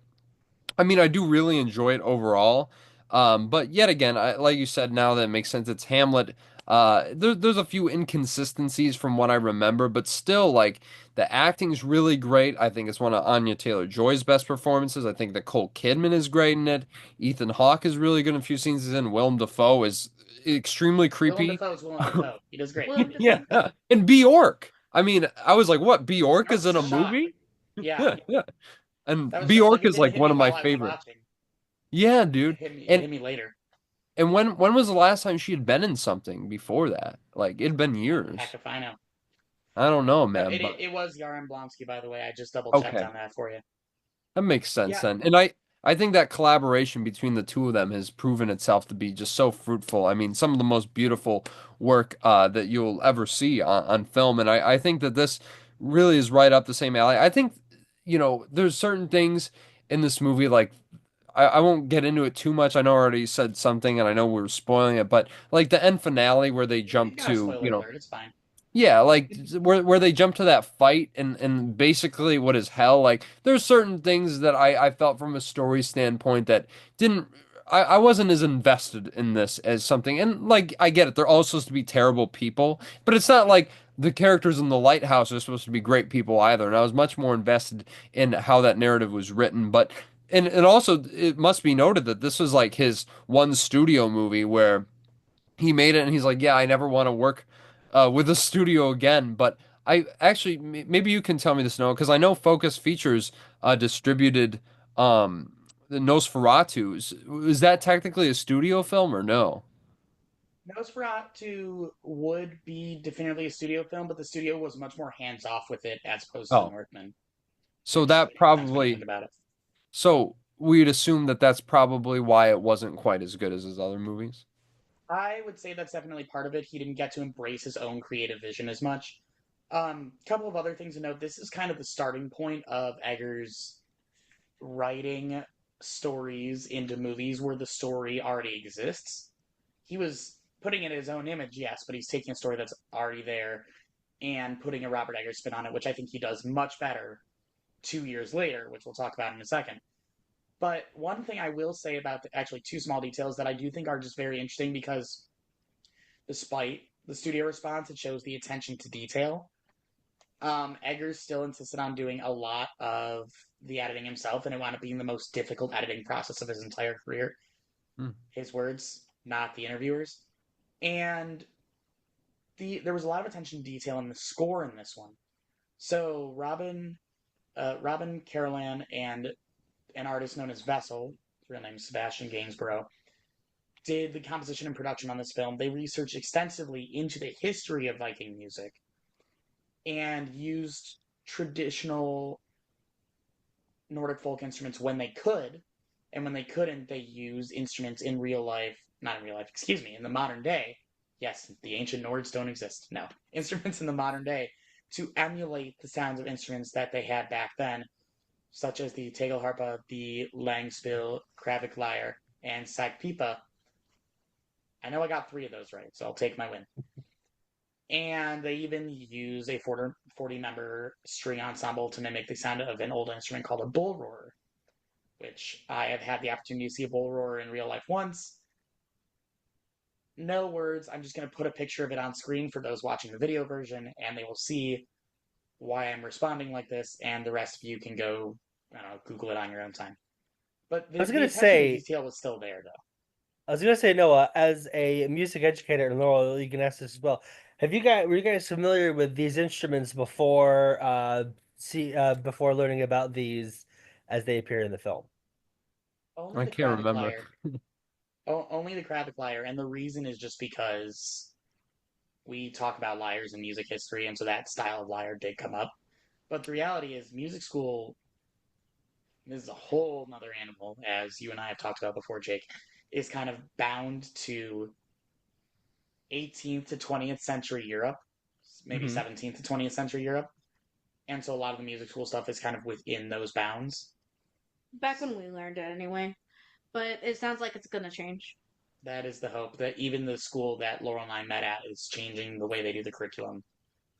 I mean, I do really enjoy it overall. But yet again, like you said, now that it makes sense, it's Hamlet. There's a few inconsistencies from what I remember, but still, like the acting's really great. I think it's one of Anya Taylor-Joy's best performances. I think that Nicole Kidman is great in it. Ethan Hawke is really good in a few scenes he's in. Willem Dafoe is extremely Willem creepy. Dafoe is Willem Dafoe. He does great. Willem Dafoe. Yeah, and Bjork. I mean, I was like, what? Bjork I is in a was shocked. movie? Yeah, Yeah. And that was just like Bjork it is didn't like hit one me of my while I was favorite. watching. Yeah, It dude. hit me. It And hit me later. when was the last time she had been in something before that? Like it'd been years. Heck if I know. I don't know, No, man, it, but it was Yaron Blonsky, by the way. I just double checked okay. on that for you. That makes sense Yeah, then. And I think that collaboration between the two of them has proven itself to be just so fruitful. I mean, some of the most beautiful work that you'll ever see on film. And I think that this really is right up the same alley. I think, there's certain things in this movie like I won't get into it too much. I know I already said something and I know we're spoiling it, but like the end finale where they you jump got a to, spoiler alert. It's fine. yeah, like where they jump to that fight and basically what is hell. Like there's certain things that I felt from a story standpoint that didn't I wasn't as invested in this as something. And like I get it, they're all supposed to be terrible people, but it's not like the characters in the Lighthouse are supposed to be great people either. And I was much more invested in how that narrative was written. But and also it must be noted that this was like his one studio movie where he made it and he's like, yeah, I never want to work with a studio again. But I actually, maybe you can tell me this, Noah, because I know Focus Features distributed the Nosferatu. Is that technically a studio film or no? Nosferatu would be definitively a studio film, but the studio was much more hands off with it as opposed to Oh, Northman, so which that makes sense when you think probably, about it. so we'd assume that that's probably why it wasn't quite as good as his other movies. I would say that's definitely part of it. He didn't get to embrace his own creative vision as much. Couple of other things to note. This is kind of the starting point of Eggers writing stories into movies where the story already exists. He was putting in his own image, yes, but he's taking a story that's already there and putting a Robert Eggers spin on it, which I think he does much better 2 years later, which we'll talk about in a second. But one thing I will say about actually two small details that I do think are just very interesting because despite the studio response, it shows the attention to detail. Eggers still insisted on doing a lot of the editing himself, and it wound up being the most difficult editing process of his entire career. Hmm. His words, not the interviewers. And there was a lot of attention to detail in the score in this one. So Robin Carolan and an artist known as Vessel, his real name is Sebastian Gainsborough, did the composition and production on this film. They researched extensively into the history of Viking music and used traditional Nordic folk instruments when they could, and when they couldn't, they used instruments in real life, not in real life, excuse me, in the modern day. Yes, the ancient Nords don't exist. No, instruments in the modern day to emulate the sounds of instruments that they had back then, such as the tegelharpa, the langspiel, kravik lyre, and sagpipa. I know I got three of those right, so I'll take my win. And they even use a 40 member string ensemble to mimic the sound of an old instrument called a bull roarer, which I have had the opportunity to see a bull roarer in real life once. No words. I'm just going to put a picture of it on screen for those watching the video version, and they will see why I'm responding like this, and the rest of you can go, I don't know, Google it on your own time. But I was the gonna attention to say, detail was still there, though. Noah, as a music educator in Laurel, you can ask this as well. Were you guys familiar with these instruments before before learning about these as they appear in the film? Only I the can't kravik remember. lyre. Only the kravik lyre, and the reason is just because we talk about lyres in music history, and so that style of lyre did come up. But the reality is, music school is a whole nother animal, as you and I have talked about before, Jake, is kind of bound to 18th to 20th century Europe, maybe Hmm. 17th to 20th century Europe. And so a lot of the music school stuff is kind of within those bounds. Back when we learned it, anyway. But it sounds like it's gonna change. That is the hope that even the school that Laurel and I met at is changing the way they do the curriculum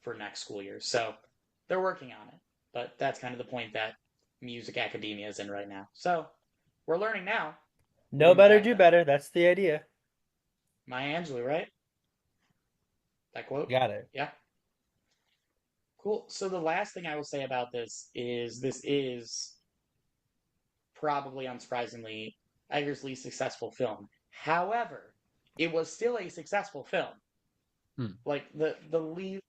for next school year. So they're working on it. But that's kind of the point that music academia is in right now. So we're learning now. We Know didn't better, back do then. better. That's the idea. Maya Angelou, right? That quote? Got it. Yeah. Cool. So the last thing I will say about this is probably unsurprisingly Eggers' least successful film. However, it was still a successful film. Hmm. Like the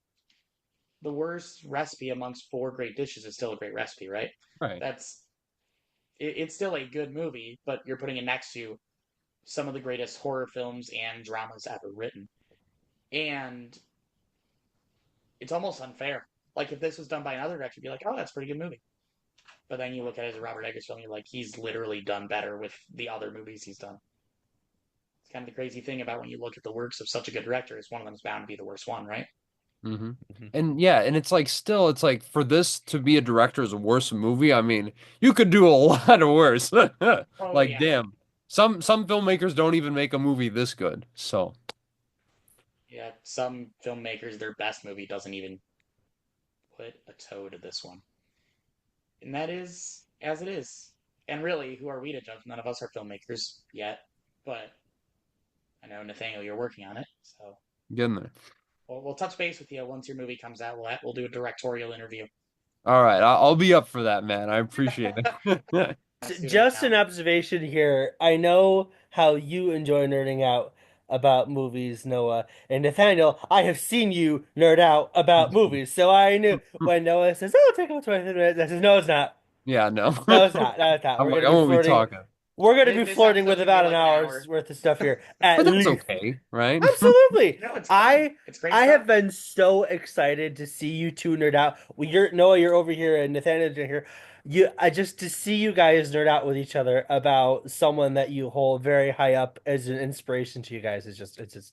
worst recipe amongst four great dishes is still a great recipe, right? Right. That's it's still a good movie, but you're putting it next to some of the greatest horror films and dramas ever written. And it's almost unfair. Like if this was done by another director, you'd be like, "Oh, that's a pretty good movie." But then you look at it as a Robert Eggers film, you're like, he's literally done better with the other movies he's done. It's kind of the crazy thing about when you look at the works of such a good director is one of them is bound to be the worst one, right? Hmm. Mhm. And yeah, and it's like still, it's like for this to be a director's worst movie, I mean, you could do a lot worse. Oh Like, yeah, damn, some filmmakers don't even make a movie this good. So, yeah. Some filmmakers, their best movie doesn't even put a toe to this one, and that is as it is. And really, who are we to judge? None of us are filmmakers yet, but I know Nathaniel, you're working on it, so get in there. we'll touch base with you once your movie comes out. We'll do a directorial interview. All right, I'll be up for that, man. I appreciate it. Student Just an account. observation here. I know how you enjoy nerding out. about movies, Noah. And Nathaniel, I have seen you nerd out about movies, so I knew when Noah says, "Oh, take about 20 minutes," I said, "No, it's not. Yeah, no. No, it's not. No, it's not. I'm like, I won't be talking. We're gonna be This flirting episode with should be about an like an hour's hour. worth of stuff here, at But that's least." okay, right? Absolutely. No, it's fun. I It's great I stuff. have been so excited to see you two nerd out. Well, you're Noah, you're over here, and Nathaniel's here. I just to see you guys nerd out with each other about someone that you hold very high up as an inspiration to you guys is just it just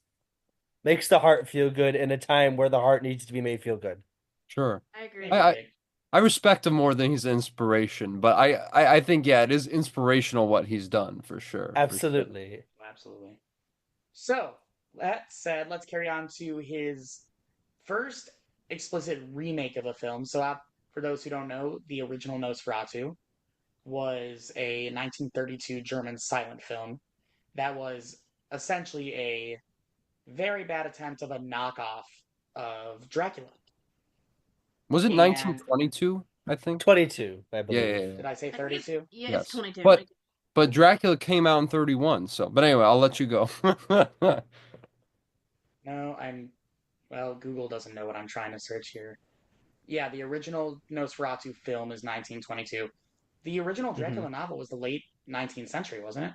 makes the heart feel good in a time where the heart needs to be made feel good. Sure. I agree. Thank you, I, Jake. I respect him more than he's inspiration, but I think yeah, it is inspirational what he's done for sure. For sure. Absolutely. Absolutely. So, that said, let's carry on to his first explicit remake of a film. So, for those who don't know, the original Nosferatu was a 1932 German silent film that was essentially a very bad attempt of a knockoff of Dracula. Was it And 1922, I think? 22, I Yeah, believe. yeah, yeah. did I say I think it's, 32? yeah, Yes. it's 22. But Dracula came out in 31, so but anyway, I'll let you go. No, well, Google doesn't know what I'm trying to search here. Yeah, the original Nosferatu film is 1922. The original Dracula novel was the late 19th century, wasn't it?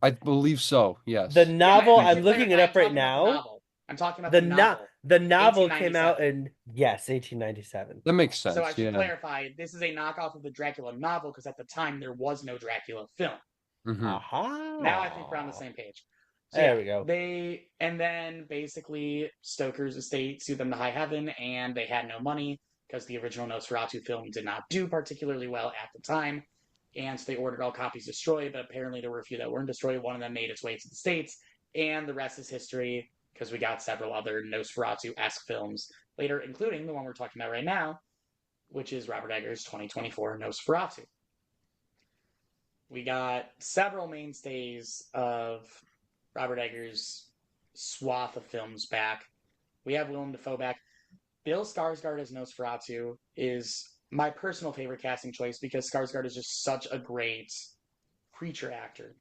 I believe so, yes. The novel, I I'm should looking it clarify, up right I'm talking about the now. novel. I'm talking about The the no novel. the novel came out 1897. in yes, 1897. That makes So I sense, should yeah. clarify, this is a knockoff of the Dracula novel because at the time there was no Dracula film. Hmm. Aha. Now I think we're on the same page. So There yeah, we go. and then basically Stoker's estate sued them to high heaven, and they had no money because the original Nosferatu film did not do particularly well at the time, and so they ordered all copies destroyed. But apparently there were a few that weren't destroyed. One of them made its way to the states, and the rest is history because we got several other Nosferatu-esque films later, including the one we're talking about right now, which is Robert Eggers' 2024 Nosferatu. We got several mainstays of Robert Eggers' swath of films back. We have Willem Dafoe back. Bill Skarsgård as Nosferatu is my personal favorite casting choice because Skarsgård is just such a great creature actor.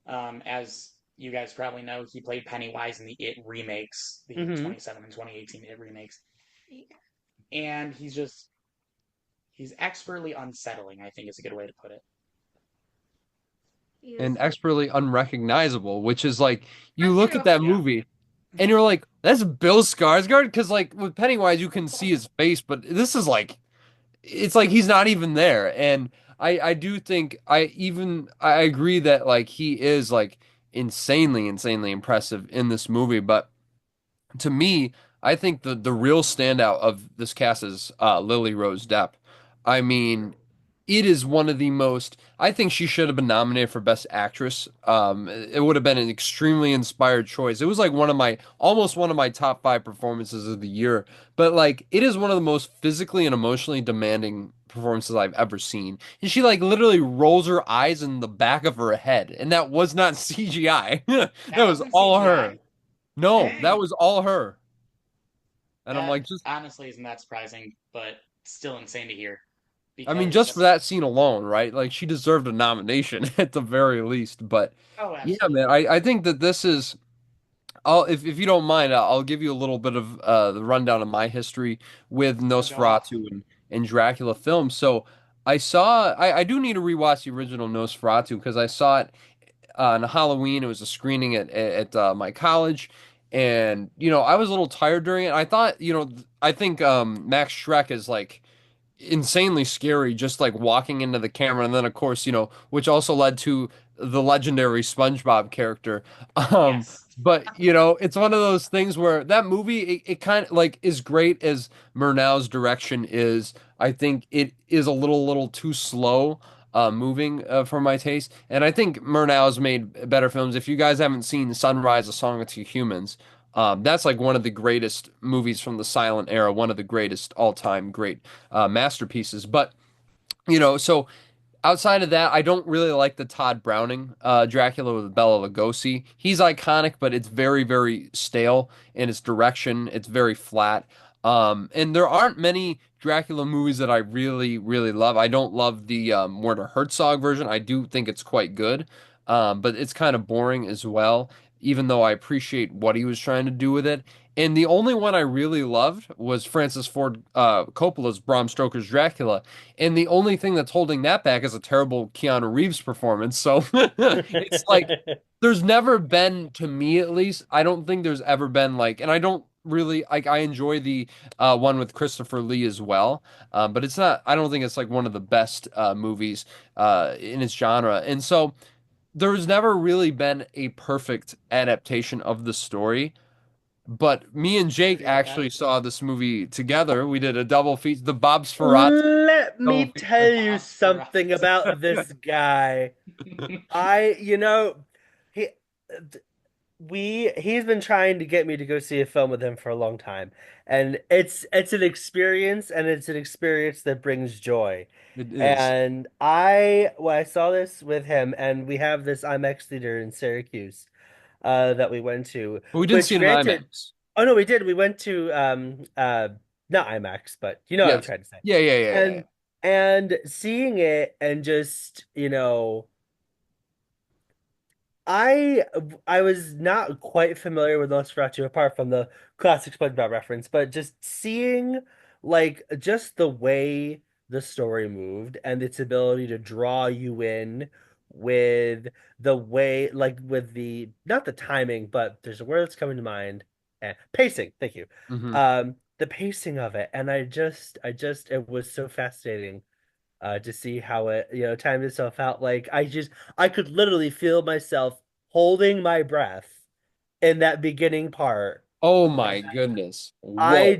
As you guys probably know, he played Pennywise in the It remakes, the 27 and 2018 It remakes. And he's expertly unsettling, I think is a good way to put it. And expertly unrecognizable, which is like you That's look true. at that Yeah. movie and you're like, that's Bill Skarsgård? Because like with Pennywise you can see his face, but this is like it's like he's not even there. And I do think I agree that like he is like insanely impressive in this movie, but to me, I think the real standout of this cast is Lily Rose Depp. I mean, it is one of the most. I think she should have been nominated for Best Actress. It would have been an extremely inspired choice. It was like almost one of my top five performances of the year. But like, it is one of the most physically and emotionally demanding performances I've ever seen. And she like literally rolls her eyes in the back of her head, and that was not CGI. That was wasn't all CGI? her. No, Dang. that was all her. And I'm That like, just, honestly isn't that surprising, but still insane to hear. I mean, Because just for that scene alone, right? Like, she deserved a nomination at the very least. But oh, yeah, absolutely. man, I think that this is, if you don't mind, I'll give you a little bit of the rundown of my history with Oh, go off. Nosferatu and Dracula films. So I do need to rewatch the original Nosferatu because I saw it on Halloween. It was a screening at my college, and I was a little tired during it. I thought, I think Max Schreck is like insanely scary, just like walking into the camera, and then of course, which also led to the legendary SpongeBob character. Um, Yes. but it's one of those things where that movie it kind of like is great as Murnau's direction is. I think it is a little too slow moving for my taste. And I think Murnau's made better films. If you guys haven't seen Sunrise: A Song of Two Humans, that's like one of the greatest movies from the silent era, one of the greatest all-time great masterpieces. But so outside of that, I don't really like the Todd Browning Dracula with Bela Lugosi. He's iconic, but it's very stale in its direction. It's very flat. And there aren't many Dracula movies that I really love. I don't love the Werner Herzog version. I do think it's quite good, but it's kind of boring as well. even though I appreciate what he was trying to do with it. And the only one I really loved was Francis Ford Coppola's Bram Stoker's Dracula. And the only thing that's holding that back is a terrible Keanu Reeves performance. So it's like there's never been, to me at least, I don't think there's ever been like, and I don't really like, I enjoy the one with Christopher Lee as well, but it's not, I don't think it's like one of the best movies in its genre. And so there's never really been a perfect adaptation of the story. But me and I Jake agree with that. actually saw this movie together. We did a double feature, the Bob Sferrazzi Let double me feature. tell you Bob something about Sirens. this guy. He he's been trying to get me to go see a film with him for a long time. And it's an experience, and it's an experience that brings joy. It is. And when I saw this with him, and we have this IMAX theater in Syracuse that we went to, But we didn't see which it in granted, IMAX. oh no, we did. We went to not IMAX, but you know what I'm Yes. trying to say. Yeah, yeah, yeah, yeah. And seeing it, and just, I I was not quite familiar with Nosferatu apart from the classic SpongeBob reference, but just seeing like just the way the story moved and its ability to draw you in with the way, like with the, not the timing, but there's a word that's coming to mind, pacing. Thank you. Hmm. The pacing of it, and it was so fascinating to see how it, timed itself out. Like I could literally feel myself holding my breath in that beginning part. Oh And my goodness. Whoa.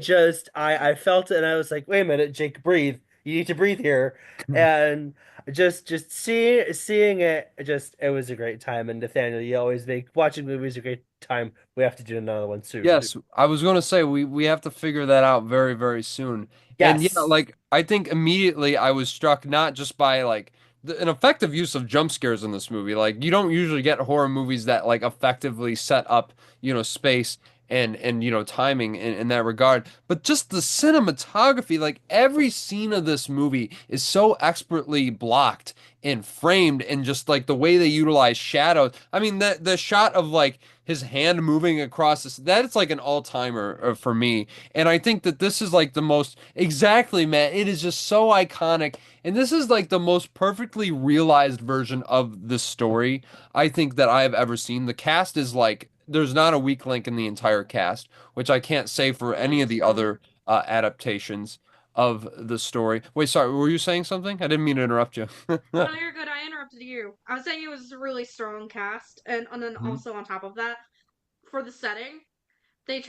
I felt it, and I was like, wait a minute, Jake, breathe. You need to breathe here. And just seeing it, just it was a great time. And Nathaniel, you always make watching movies a great time. We have to do another one soon. Yes, I was going to say we have to figure that out very, very soon. And yeah, Yes. like I think immediately I was struck not just by like an effective use of jump scares in this movie. Like you don't usually get horror movies that like effectively set up, space and timing in that regard. But just the cinematography, like every scene of this movie is so expertly blocked and framed, and just like the way they utilize shadows. I mean, the shot of like his hand moving across this, that's like an all-timer for me. And I think that this is like the most, exactly, Matt, it is just so iconic. And this is like the most perfectly realized version of the story I think that I have ever seen. The cast is like, there's not a weak link in the entire cast, which I can't say for any Really of the strong. other adaptations of the story. Wait, sorry, were you saying something? I didn't mean to interrupt you. Oh no, you're good. I interrupted you. I was saying it was a really strong cast, and then Mhm. also on top of that, for the setting, Eggers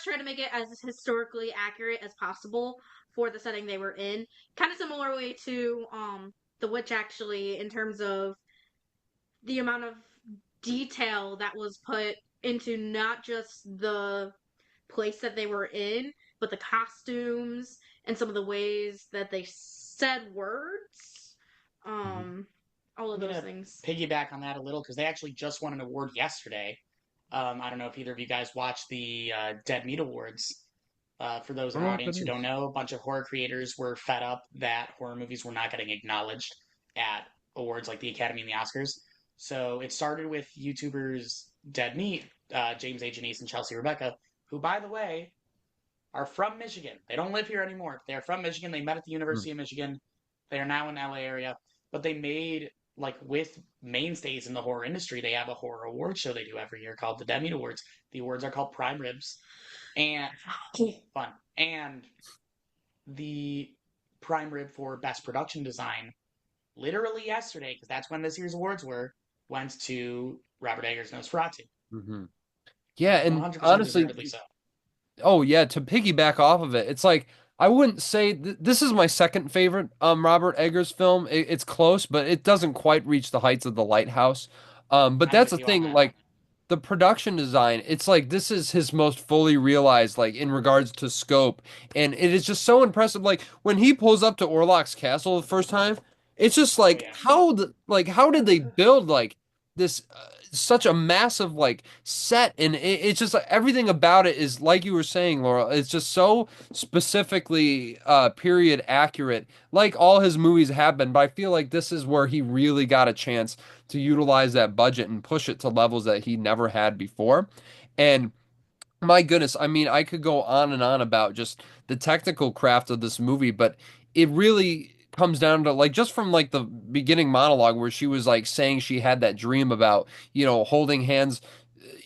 tried to make it as historically accurate as possible for the setting they were in. Kind of similarly to The Witch, actually, in terms of the amount of detail that was put into not just the place that they were in, but the costumes and some of the ways that they said words. Mhm. Um, all of I'm those gonna things. piggyback on that a little because they actually just won an award yesterday. I don't know if either of you guys watched the Dead Meat Awards. For those I in don't our know what that audience who don't is. know, a bunch of horror creators were fed up that horror movies were not getting acknowledged at awards like the Academy and the Oscars. So it started with YouTubers Dead Meat, James A. Janice, and Chelsea Rebecca, who, by the way, are from Michigan. They don't live here anymore. They are from Michigan. They met at the Mm. University of Michigan. They are now in the LA area. But they made, like, with mainstays in the horror industry, they have a horror award show they do every year called the Dead Meat Awards. The awards are called Prime Ribs. And fun. And the prime rib for best production design, literally yesterday, because that's when this year's awards were, went to Robert Eggers' Nosferatu. Mhm. Yeah, and 100% deservedly honestly, so. oh yeah, to piggyback off of it, it's like I wouldn't say this is my second favorite Robert Eggers film. It's close, but it doesn't quite reach the heights of The Lighthouse. But I'm that's with the you on thing, that. like the production design, it's like this is his most fully realized, like in regards to scope, and it is just so impressive. Like when he pulls up to Orlok's castle the first time, it's just Oh, like yeah. how did they build like this such a massive like set, and it's just like everything about it is like you were saying, Laurel. It's just so specifically period accurate, like all his movies have been. But I feel like this is where he really got a chance to utilize that budget and push it to levels that he never had before. And my goodness, I mean, I could go on and on about just the technical craft of this movie, but it really comes down to like just from like the beginning monologue where she was like saying she had that dream about, holding hands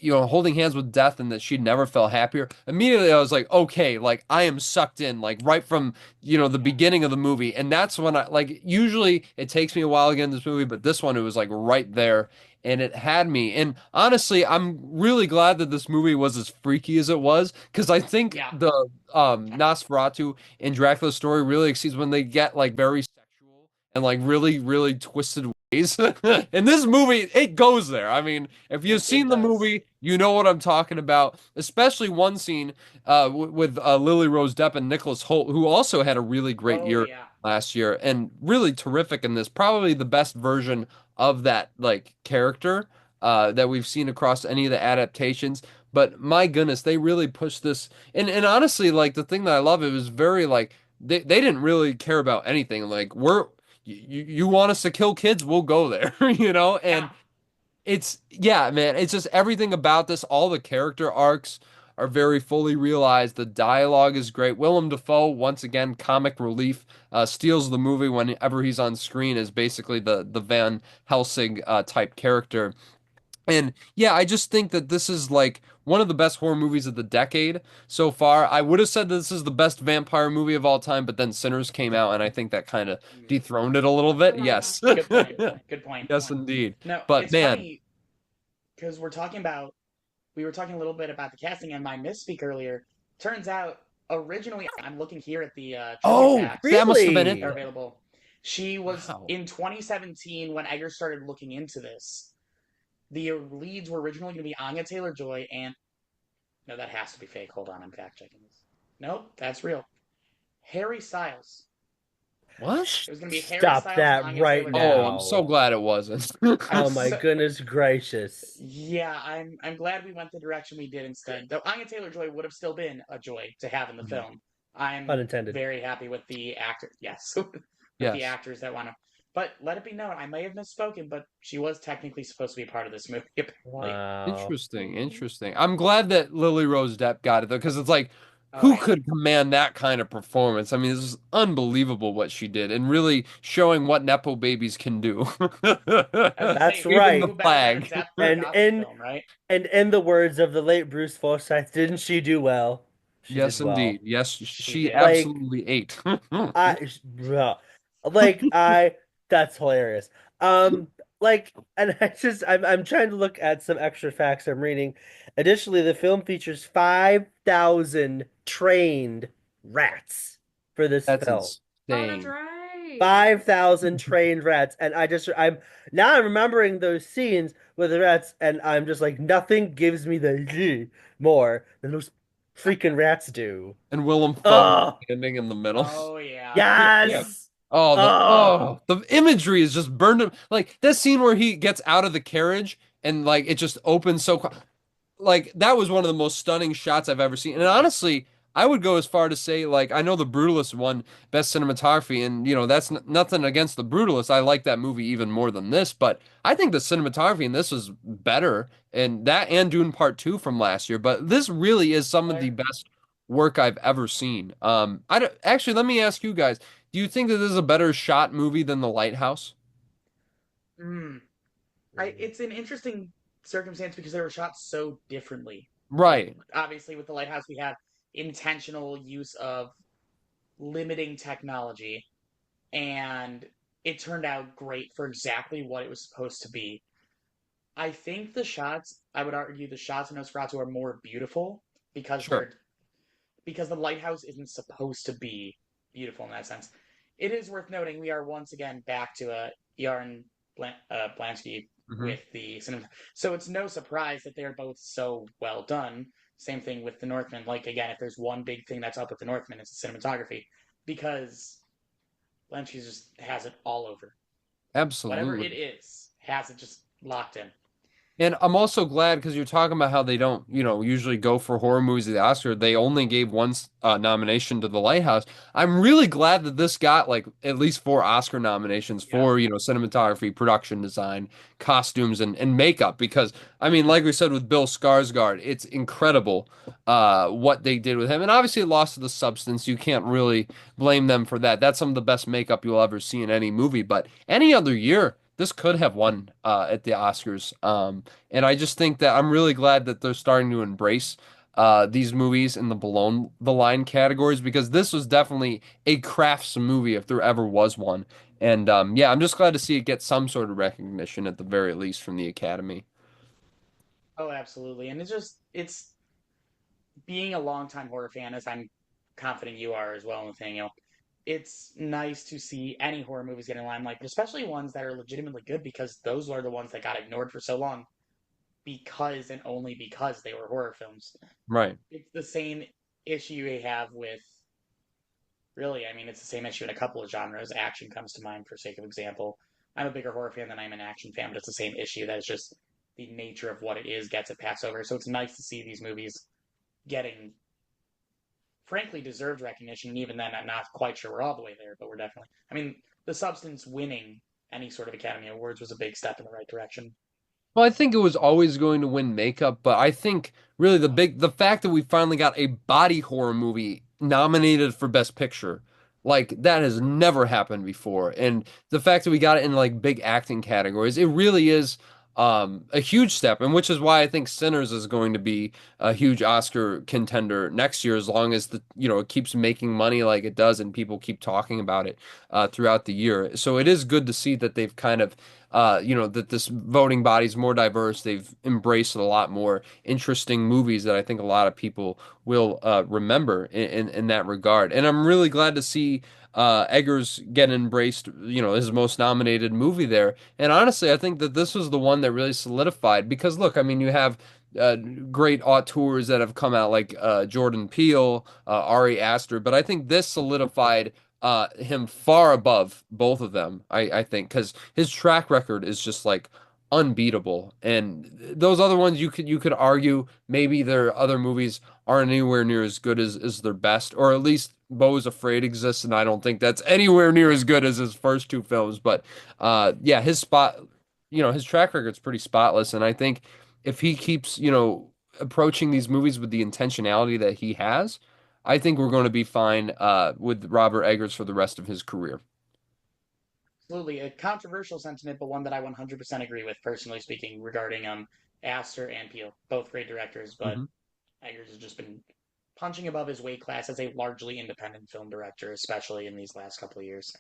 with death and that she'd never felt happier. Immediately I was like, okay, like I am sucked in like right from, the beginning of the movie. And that's when I like usually it takes me a while to get in this movie, but this one it was like right there and it had me. And honestly, I'm really glad that this movie was as freaky as it was because I think Yeah. the Nosferatu in Dracula's story really exceeds when they get like very sexual and like really, really twisted ways. In this movie, it goes there. I mean, if you've It seen the does. movie, you know what I'm talking about. Especially one scene with Lily Rose Depp and Nicholas Hoult, who also had a really great Oh year yeah. last year and really terrific in this. Probably the best version of that like character that we've seen across any of the adaptations. But my goodness, they really pushed this. And honestly, like the thing that I love, it was very like they didn't really care about anything. Like you want us to kill kids, we'll go there, Yeah. and yeah, man, it's just everything about this, all the character arcs are very fully realized. The dialogue is great. Willem Dafoe, once again, comic relief, steals the movie whenever he's on screen as basically the Van Helsing type character. And yeah, I just think that this is like one of the best horror movies of the decade so far. I would have said this is the best vampire movie of all time, but then Sinners came out, and I think that kind of dethroned it a little bit. Yes. Good point. Good point. Yes, indeed. No, But it's man, funny because we were talking a little bit about the casting and my misspeak earlier. Turns out, originally, I'm looking here at the trivia oh, facts that must have been that are Really? it. available. She was Wow. in 2017 when Egger started looking into this. The leads were originally going to be Anya Taylor-Joy and no, that has to be fake. Hold on, I'm fact checking this. Nope, that's real. Harry Styles. What? It was going to be Harry Stop Styles and that Anya right Oh, Taylor-Joy. I'm so now. glad it wasn't. I'm Oh my so, goodness gracious. yeah, I'm glad we went the direction we did instead. Though Anya Taylor-Joy would have still been a joy to have in the film. I'm Pun intended. very happy with the actor. Yes, with the Yes. actors that want to. But let it be known, I may have misspoken, but she was technically supposed to be part of this movie. Apparently. Wow. Interesting, interesting. I'm glad that Lily Rose Depp got it though, because it's like, Oh who yeah, could command that kind of performance? I mean, this is unbelievable what she did, and really showing what nepo babies can do. I was gonna That's say, Waving the right. who better than a flag. Depp for a And gospel in film, right? and in the words of the late Bruce Forsyth, didn't she do well? She did Yes, well. indeed. Yes, She she did. Like absolutely ate. bruh. Like that's hilarious. Um like and I'm trying to look at some extra facts I'm reading. Additionally, the film features 5,000 trained rats for this That's film. Oh, that's insane. right. 5,000 trained rats. And I'm remembering those scenes with the rats, and I'm just like, nothing gives me the more than those freaking rats do. And Willem Dafoe Oh, standing in the middle. Oh yeah. Yeah. yes. Oh, the Oh, oh, the imagery is just burned him. Like that scene where he gets out of the carriage and like it just opens so like that was one of the most stunning shots I've ever seen. And honestly, I would go as far to say like I know The Brutalist won best cinematography, and that's nothing against The Brutalist. I like that movie even more than this, but I think the cinematography in this was better, and that and Dune Part 2 from last year. But this really is some of the But best work I've ever seen. Actually, let me ask you guys, do you think that this is a better shot movie than The Lighthouse? mm, it's an interesting circumstance because they were shot so differently. Like Right. obviously with the lighthouse, we have intentional use of limiting technology, and it turned out great for exactly what it was supposed to be. I think I would argue the shots in Nosferatu are more beautiful because Sure. the lighthouse isn't supposed to be beautiful in that sense. It is worth noting we are once again back to Yarn Blansky Hmm. with the cinema. So it's no surprise that they're both so well done. Same thing with the Northman. Like again, if there's one big thing that's up with the Northman, it's the cinematography because Blansky just has it all over. Whatever Absolutely. it is, has it just locked in. And I'm also glad because you're talking about how they don't, usually go for horror movies at the Oscar. They only gave one nomination to The Lighthouse. I'm really glad that this got like at least 4 Oscar nominations Yeah. for, cinematography, production design, costumes, and makeup. Because I mean, like we said with Bill Skarsgård, it's incredible what they did with him. And obviously, it lost to the substance. You can't really blame them for that. That's some of the best makeup you'll ever see in any movie. But any other year, this could have won at the Oscars. And I just think that I'm really glad that they're starting to embrace these movies in the below the line categories because this was definitely a crafts movie if there ever was one. And yeah, I'm just glad to see it get some sort of recognition at the very least from the Academy. Oh, absolutely. And it's being a longtime horror fan, as I'm confident you are as well, Nathaniel. It's nice to see any horror movies get in limelight, but especially ones that are legitimately good because those are the ones that got ignored for so long because and only because they were horror films. Right. It's the same issue we have with really, I mean, it's the same issue in a couple of genres. Action comes to mind for sake of example. I'm a bigger horror fan than I'm an action fan, but it's the same issue that it's just the nature of what it is gets it passed over. So it's nice to see these movies getting frankly deserved recognition. And even then, I'm not quite sure we're all the way there, but we're definitely. I mean, The Substance winning any sort of Academy Awards was a big step in the right direction. Well, I think it was always going to win makeup, but I think really the fact that we finally got a body horror movie nominated for Best Picture, like that has never happened before. And the fact that we got it in like big acting categories, it really is a huge step, and which is why I think Sinners is going to be a huge Oscar contender next year, as long as it keeps making money like it does and people keep talking about it throughout the year. So it is good to see that they've kind of that this voting body is more diverse. They've embraced a lot more interesting movies that I think a lot of people will remember in that regard. And I'm really glad to see Eggers get embraced, his most nominated movie there. And honestly, I think that this was the one that really solidified because look, I mean, you have great auteurs that have come out like Jordan Peele, Ari Aster, but I think this solidified him far above both of them. I think because his track record is just like unbeatable, and those other ones you could argue maybe their other movies aren't anywhere near as good as their best, or at least Beau is Afraid exists, and I don't think that's anywhere near as good as his first 2 films. But yeah, his track record's pretty spotless, and I think if he keeps approaching these movies with the intentionality that he has. I think we're going to be fine with Robert Eggers for the rest of his career. Absolutely, a controversial sentiment, but one that I 100% agree with, personally speaking, regarding Aster and Peele, both great directors, but Hmm. Eggers has just been punching above his weight class as a largely independent film director, especially in these last couple of years.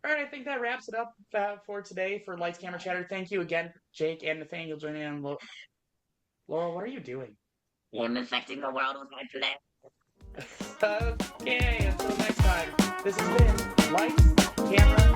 All right, I think that wraps it up for today for Lights Camera Chatter. Thank you again, Jake and Nathaniel, joining in. Laurel, what are you doing? I'm affecting the world with my play. Okay, until next time. This has been Lights, Camera,